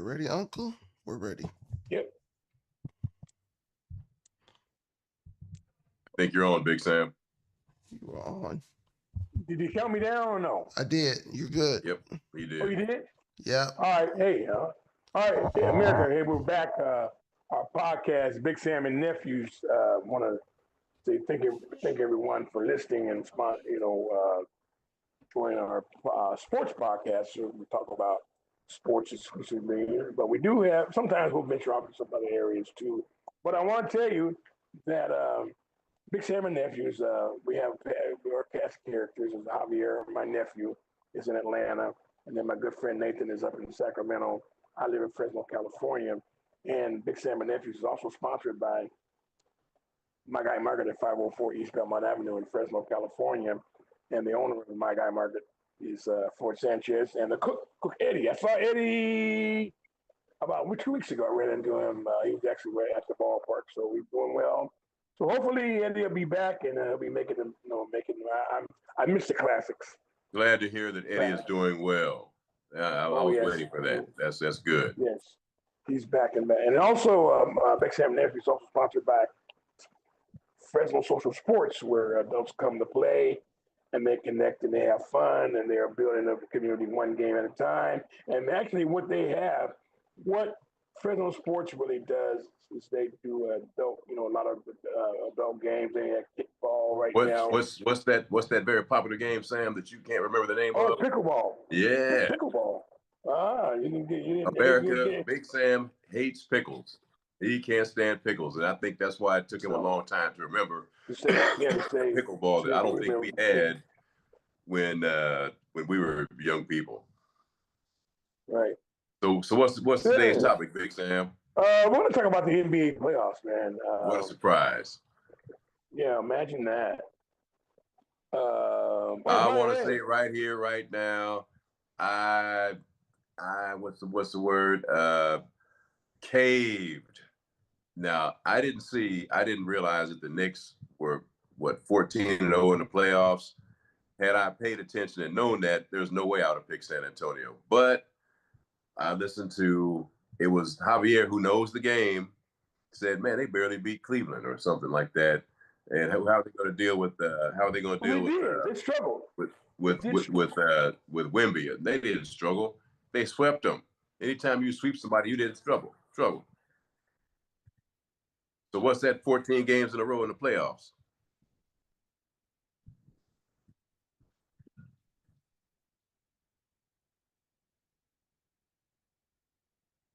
You ready, Uncle? We're ready. Yep. I think you're on, Big Sam. You are on. Did you count me down or no? I did. You're good. Yep, he did. Oh, you did? Yeah. All right. Hey, all right, America. Hey, we're back. Our podcast, Big Sam and Nephews. Want to say thank everyone for listening and join our sports podcast. So we talk about sports exclusively, but we do have sometimes we'll venture off in some other areas too. But I want to tell you that Big Sam and Nephews, we have our cast characters. Is Javier, my nephew, is in Atlanta, and then my good friend Nathan is up in Sacramento. I live in Fresno, California, and Big Sam and Nephews is also sponsored by My Guy Market at 504 East Belmont Avenue in Fresno, California. And the owner of My Guy Market is Ford Sanchez, and the cook Eddie. I saw Eddie about 2 weeks ago. I ran into him. He was actually right at the ballpark, so we're doing well. So hopefully Eddie will be back and he'll be making them. I miss the classics. Glad to hear that Eddie is doing well. I was waiting for that. That's good. Yes, he's back and back. And also, Big Sam Nephews is also sponsored by Fresno Social Sports, where adults come to play and they connect and they have fun and they are building a community one game at a time. And actually, what Fresno Sports really does is they do a lot of adult games. They have kickball now. What's that very popular game, Sam, that you can't remember the name of? Oh, pickleball. Yeah. Pickleball. You didn't America, Big Sam hates pickles. He can't stand pickles, and I think that's why it took him a long time to remember pickleball that I don't think we had when we were young people. Right. So what's today's topic, Big Sam? We're going to talk about the NBA playoffs, man. What a surprise! Yeah, imagine that. I want to say right here, right now, I what's the word? Caved. Now, I didn't realize that the Knicks were 14-0 in the playoffs. Had I paid attention and known that, there's no way I would have picked San Antonio. But I listened to, it was Javier, who knows the game, said, man, they barely beat Cleveland or something like that. And how are they going to deal with they struggled with Wemby? They didn't struggle. They swept them. Anytime you sweep somebody, you didn't struggle. So what's that 14 games in a row in the playoffs?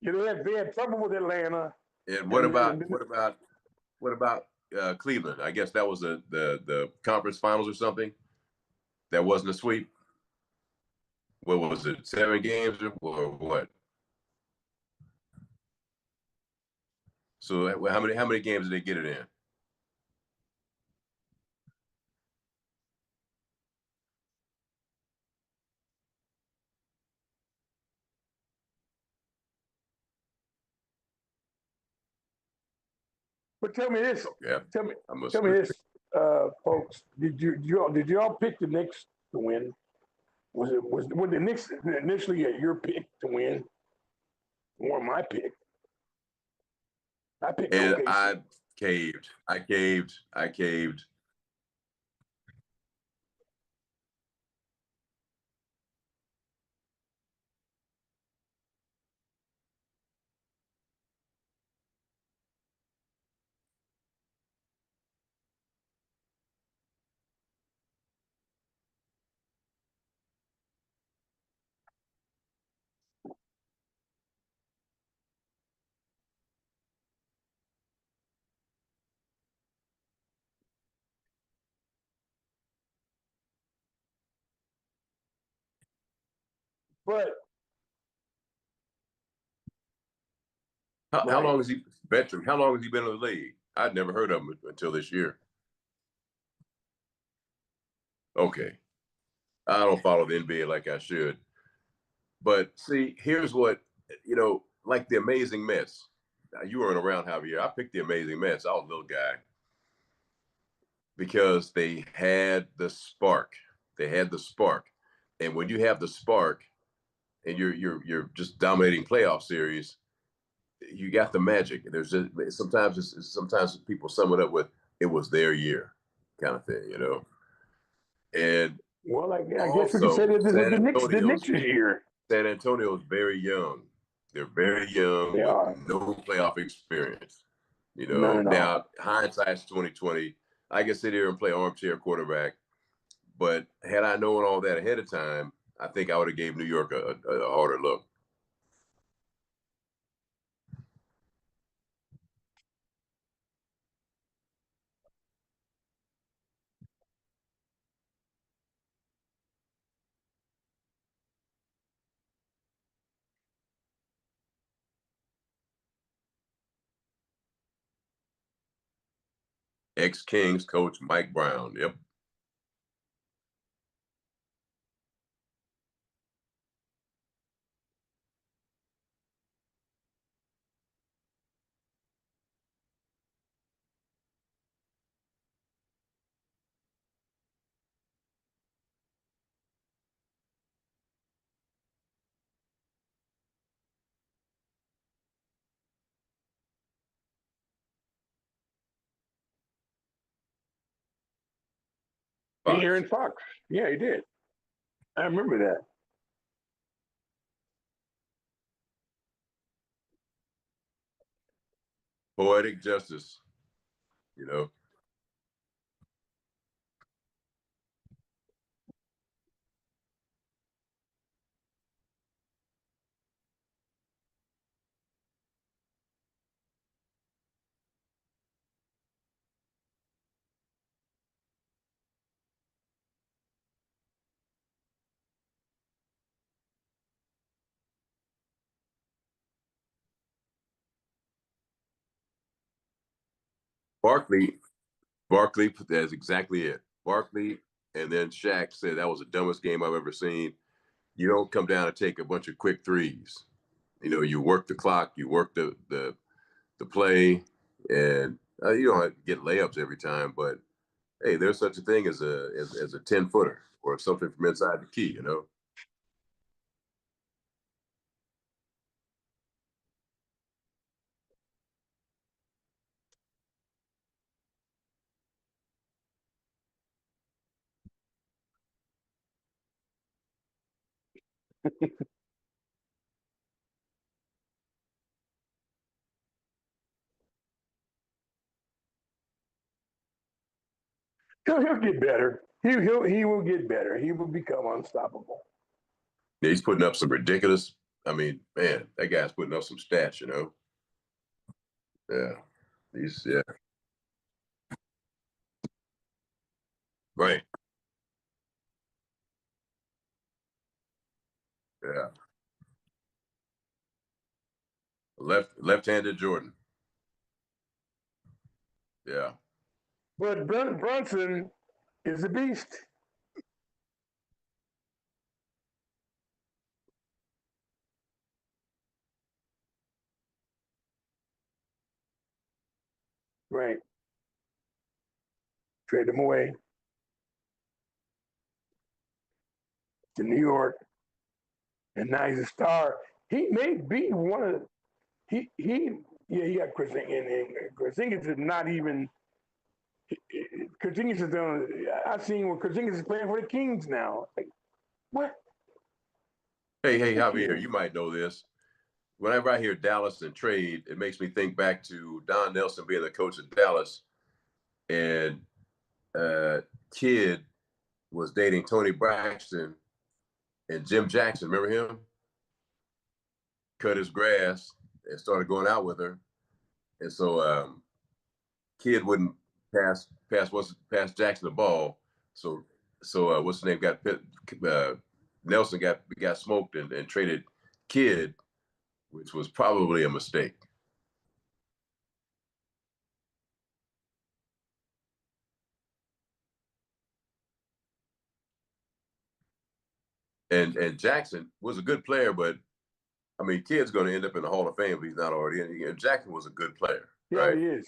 You know, they had trouble with Atlanta. And what about Cleveland? I guess that was the conference finals or something. That wasn't a sweep. What was it? 7 games or what? So how many games did they get it in? But tell me this. Yeah. Tell me this, folks. Did you all pick the Knicks to win? Was the Knicks initially your pick to win? Or my pick? I picked and OKC. I caved. But how long has he veteran? How long has he been in the league? I'd never heard of him until this year. Okay. I don't follow the NBA like I should. But see, here's what, like the Amazing Mets. Now, you weren't around, Javier. I picked the Amazing Mets. I was a little guy. Because they had the spark. And when you have the spark, and you're just dominating playoff series, you got the magic. There's just sometimes people sum it up with it was their year kind of thing, you know. And Well, I guess we could say also that this was the Knicks' year. San Antonio's very young. They're very young They with are. no playoff experience. You None know, at all. now hindsight's 2020. I can sit here and play armchair quarterback, but had I known all that ahead of time, I think I would have gave New York a harder look. Ex-Kings coach Mike Brown. Yep. Aaron Fox. Yeah, he did. I remember that. Poetic justice, you know. Barkley, that's exactly it. Barkley and then Shaq said that was the dumbest game I've ever seen. You don't come down and take a bunch of quick threes. You know, you work the clock, you work the play, and you don't get layups every time. But hey, there's such a thing as a 10-footer or something from inside the key. You know. He'll get better. He will get better. He will become unstoppable. Yeah, he's putting up some ridiculous. I mean, man, that guy's putting up some stats. You know. Yeah. Yeah. Right. Yeah. Left-handed Jordan. Yeah. But Brunson is a beast. Right. Trade him away to New York, and now he's a star. He may be one of he yeah, he got Chris and Porzingis is not even Porzingis is on. I've seen where Porzingis is playing for the Kings now. Like, what? Hey, Javier, you might know this. Whenever I hear Dallas and trade, it makes me think back to Don Nelson being the coach of Dallas, and Kid was dating Tony Braxton, and Jim Jackson, remember him? Cut his grass and started going out with her, and so Kid wouldn't pass Jackson the ball. So what's his name Nelson got smoked and traded Kid, which was probably a mistake. And Jackson was a good player, but I mean, Kid's going to end up in the Hall of Fame if he's not already in. And Jackson was a good player, Yeah, right? he is.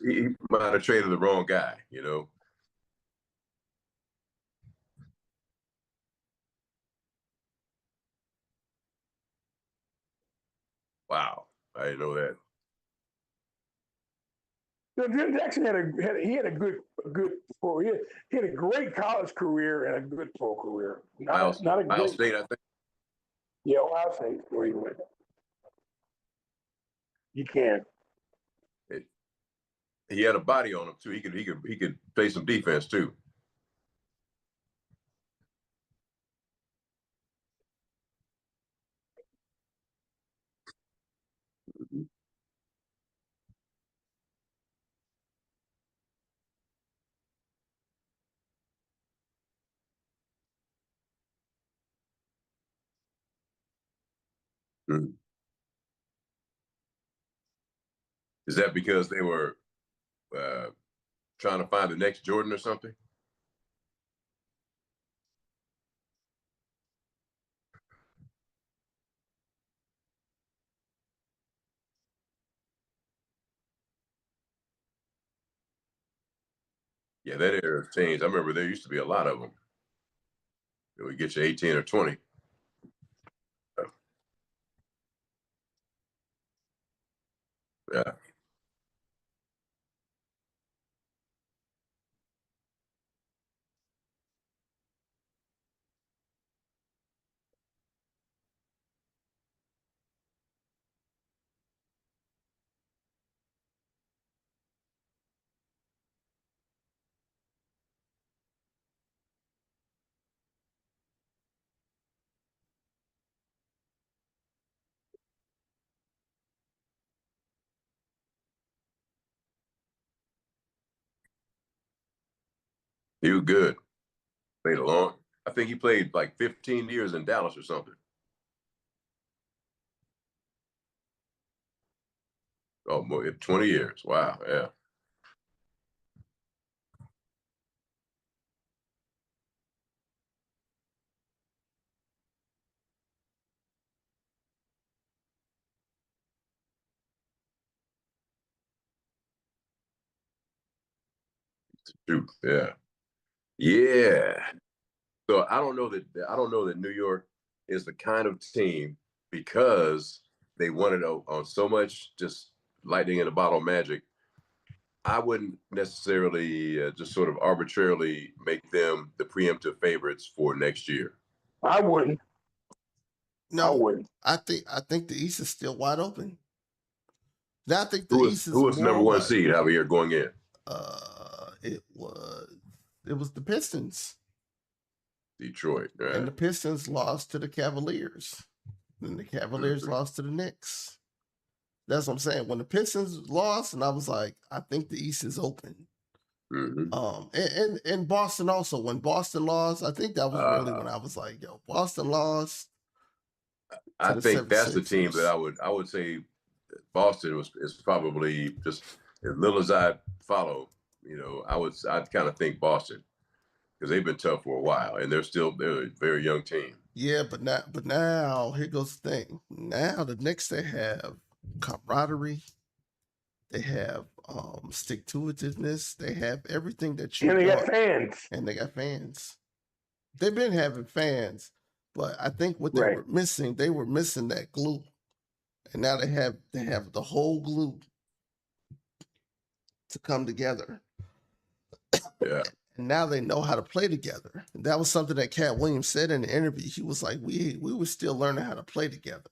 He might have traded the wrong guy, you know. Wow, I didn't know that. Jim Jackson had a good pro. He had a great college career and a good pro career. Not a Ohio great. State, I think. Yeah, Ohio State where he went. You can. He had a body on him too. He could play some defense too. Mm-hmm. Is that because they were trying to find the next Jordan or something? Yeah, that era changed. I remember there used to be a lot of them. It would get you 18 or 20. Yeah. He was good. Played a long. I think he played like 15 years in Dallas or something. Oh, more 20 years. Wow. Yeah. Shoot. Yeah. Yeah. So I don't know that New York is the kind of team because they wanted on so much just lightning in a bottle magic. I wouldn't necessarily just sort of arbitrarily make them the preemptive favorites for next year. I wouldn't. No, I wouldn't. I think the East is still wide open. Now I think the Who East is was number more one wide. seed Javier going in? It was the Pistons. Detroit. Right. And the Pistons lost to the Cavaliers. And the Cavaliers lost to the Knicks. That's what I'm saying. When the Pistons lost, and I was like, I think the East is open. And Boston also. When Boston lost, I think that was really when I was like, yo, Boston lost. I think that's the team that I would say Boston is probably just as little as I follow. You know, I'd kind of think Boston because they've been tough for a while and they're a very young team. Yeah, but now here goes the thing. Now the Knicks, they have camaraderie, they have stick to itiveness, they have everything that you want. And they want. got fans. And they got fans. They've been having fans, but I think what they were missing that glue. And now they have the whole glue to come together. Yeah. And now they know how to play together. And that was something that Cat Williams said in the interview. He was like, we were still learning how to play together.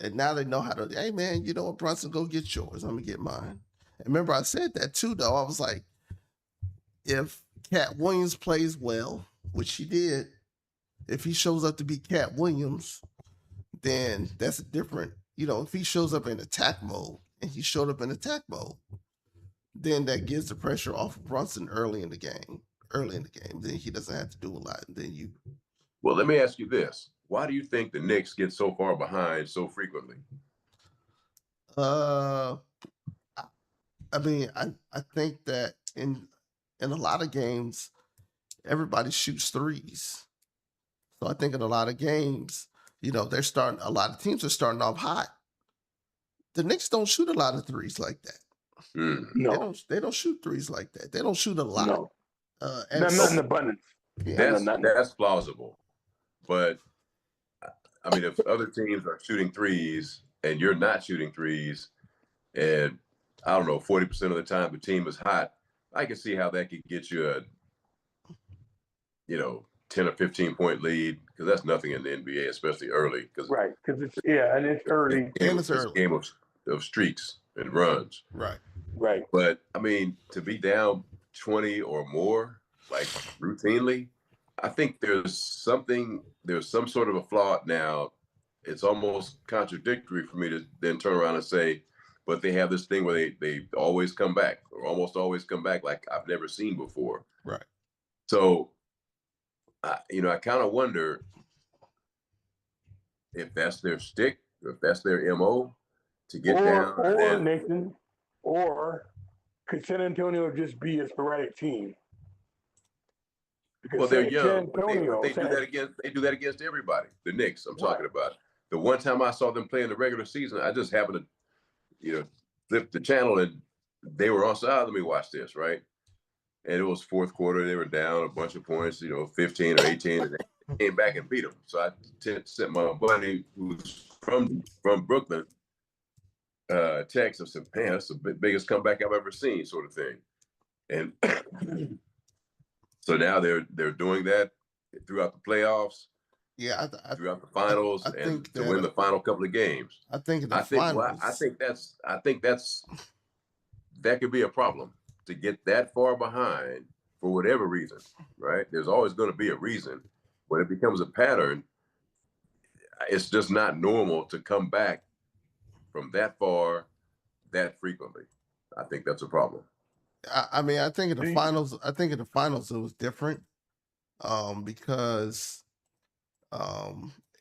And now they know how to, hey man, you know what, Brunson, go get yours. I'm gonna get mine. And remember, I said that too, though. I was like, if Cat Williams plays well, which he did, if he shows up to be Cat Williams, then that's a different, if he shows up in attack mode, and he showed up in attack mode, then that gives the pressure off of Brunson early in the game. Then he doesn't have to do a lot. And then you. Well, let me ask you this. Why do you think the Knicks get so far behind so frequently? I mean, I think that in a lot of games, everybody shoots threes. So I think in a lot of games, a lot of teams are starting off hot. The Knicks don't shoot a lot of threes like that. No. They don't shoot threes like that. They don't shoot a lot. No. Not in abundance. Yeah. That's plausible. But I mean, if other teams are shooting threes and you're not shooting threes, and I don't know, 40% of the time the team is hot, I can see how that could get you a, 10 or 15 point lead, because that's nothing in the NBA, especially early. Right, because it's early. And it's a early. game of streaks and runs. Right. Right. But I mean, to be down 20 or more, like routinely, I think there's some sort of a flaw now. It's almost contradictory for me to then turn around and say, but they have this thing where they always come back, or almost always come back, like I've never seen before. Right. So, I kind of wonder if that's their stick, or if that's their MO to get down. Or Nathan, or could San Antonio just be a sporadic team? Because Well, they're young. San Antonio, They do that against everybody. The Knicks, I'm talking about. The one time I saw them play in the regular season, I just happened to, flip the channel and they were on side. Let me watch this, right? And it was fourth quarter. They were down a bunch of points, 15 or 18, and they came back and beat them. So I sent my buddy who's from Brooklyn text. I said, man, that's the biggest comeback I've ever seen, sort of thing. And so now they're doing that throughout the playoffs. Yeah, throughout the finals, and to win the final couple of games. I think finals. I think that could be a problem, to get that far behind for whatever reason, right? There's always going to be a reason. When it becomes a pattern, it's just not normal to come back from that far that frequently. I think that's a problem. I mean, I think in the finals, it was different, because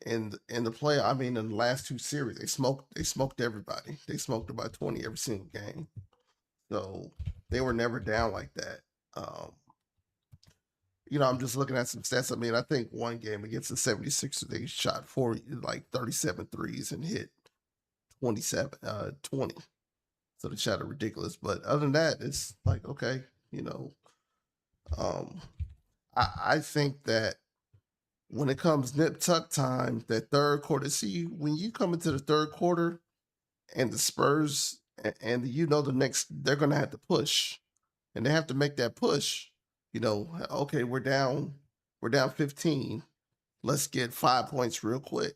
in the play, I mean, in the last two series, they smoked everybody. They smoked about 20 every single game. So they were never down like that. I'm just looking at some stats. I mean, I think one game against the 76ers, they shot 37 threes and hit 20. So they shot it ridiculous. But other than that, it's like, okay, I think that when it comes nip tuck time, that third quarter, see, when you come into the third quarter and the Spurs and the next, they're going to have to push, and they have to make that push. Okay, we're down 15. Let's get 5 points real quick.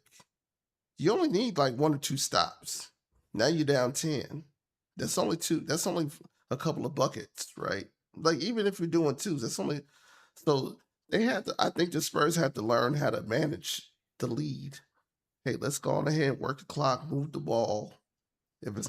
You only need like one or two stops. Now you're down 10. That's only a couple of buckets, right? Like, even if you're doing twos, that's only, so they had to, I think the Spurs had to learn how to manage the lead. Hey, let's go on ahead, work the clock, move the ball. If it's